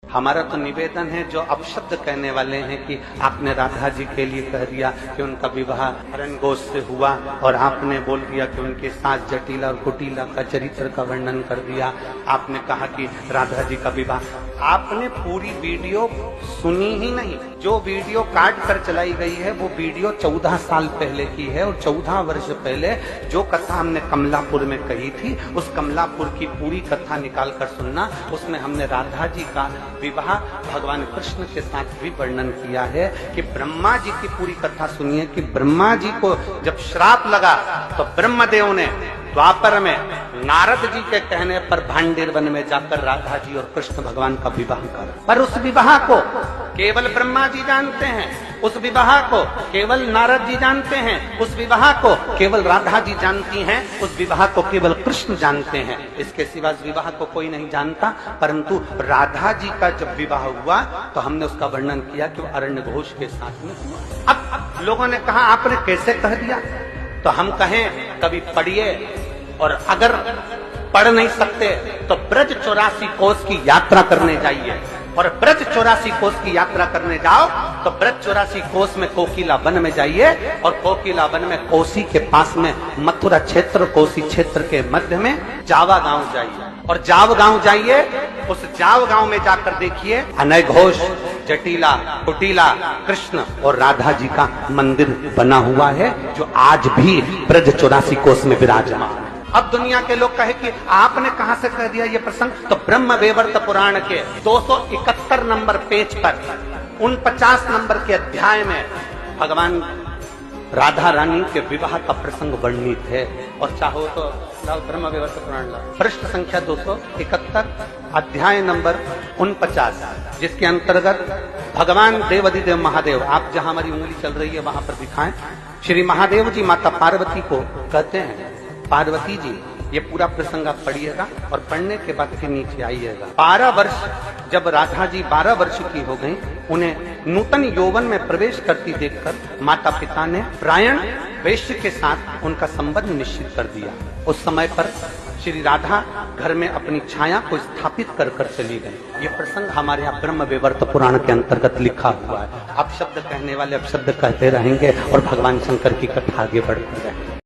हमारा तो निवेदन है, जो अपशब्द कहने वाले हैं कि आपने राधा जी के लिए कह दिया कि उनका विवाह हरणघोष से हुआ और आपने बोल दिया कि उनके साथ जटिला और कुटिला का चरित्र का वर्णन कर दिया। आपने कहा कि राधा जी का विवाह, आपने पूरी वीडियो सुनी ही नहीं। जो वीडियो काट कर चलाई गई है वो वीडियो 14 साल पहले की है और 14 वर्ष पहले जो कथा हमने कमलापुर में कही थी, उस कमलापुर की पूरी कथा निकाल कर सुनना। उसमें हमने राधा जी का विवाह भगवान कृष्ण के साथ भी वर्णन किया है कि ब्रह्मा जी की पूरी कथा सुनिए कि ब्रह्मा जी को जब श्राप लगा तो ब्रह्मदेव ने द्वापर में नारद जी के कहने पर भांडेर वन में जाकर राधा जी और कृष्ण भगवान का विवाह कर, पर उस विवाह को केवल ब्रह्मा जी जानते हैं, उस विवाह को केवल नारद जी जानते हैं, उस विवाह को केवल राधा जी जानती हैं, उस विवाह को केवल कृष्ण जानते हैं। इसके सिवा इस विवाह को कोई नहीं जानता। परंतु राधा जी का जब विवाह हुआ तो हमने उसका वर्णन किया कि वो अरण्यघोष के साथ में हुआ। अब लोगों ने कहा आपने कैसे कह दिया, तो हम कहें कभी पढ़िए, और अगर पढ़ नहीं सकते तो ब्रज 84 कोस की यात्रा करने जाइए, और ब्रज 84 कोस की यात्रा करने जाओ तो ब्रज 84 कोस में कोकिला वन में जाइए, और कोकिला वन में कोसी के पास में मथुरा क्षेत्र, कोसी क्षेत्र के मध्य में जावा गांव जाइए, और जाव गांव जाइए, उस जाव गांव में जाकर देखिए अनयघोष, जटिला, कुटिला, कृष्ण और राधा जी का मंदिर बना हुआ है जो आज भी ब्रज 84 कोस में विराजमान है। अब दुनिया के लोग कहे कि आपने कहां से कह दिया ये प्रसंग, तो ब्रह्म वैवर्त पुराण के 271 नंबर पेज पर 49 नंबर के अध्याय में भगवान राधा रानी के विवाह का प्रसंग वर्णित है। और चाहो तो ब्रह्म वैवर्त पुराण पृष्ठ संख्या 271 अध्याय नंबर 49, जिसके अंतर्गत भगवान देवाधिदेव महादेव, आप जहां हमारी उंगली चल रही है वहां पर दिखाएं, श्री महादेव जी माता पार्वती को कहते हैं, पार्वती जी, ये पूरा प्रसंग आप पढ़िएगा और पढ़ने के बाद फिर नीचे आइएगा। 12 वर्ष जब राधा जी 12 वर्ष की हो गई, उन्हें नूतन यौवन में प्रवेश करती देखकर माता पिता ने प्रायण वैश्य के साथ उनका संबंध निश्चित कर दिया। उस समय पर श्री राधा घर में अपनी छाया को स्थापित कर कर चली गई। ये प्रसंग हमारे यहाँ ब्रह्म वैवर्त पुराण के अंतर्गत लिखा हुआ है। अपशब्द कहने वाले अपशब्द कहते रहेंगे और भगवान शंकर की कथा आगे बढ़ती रहेगी।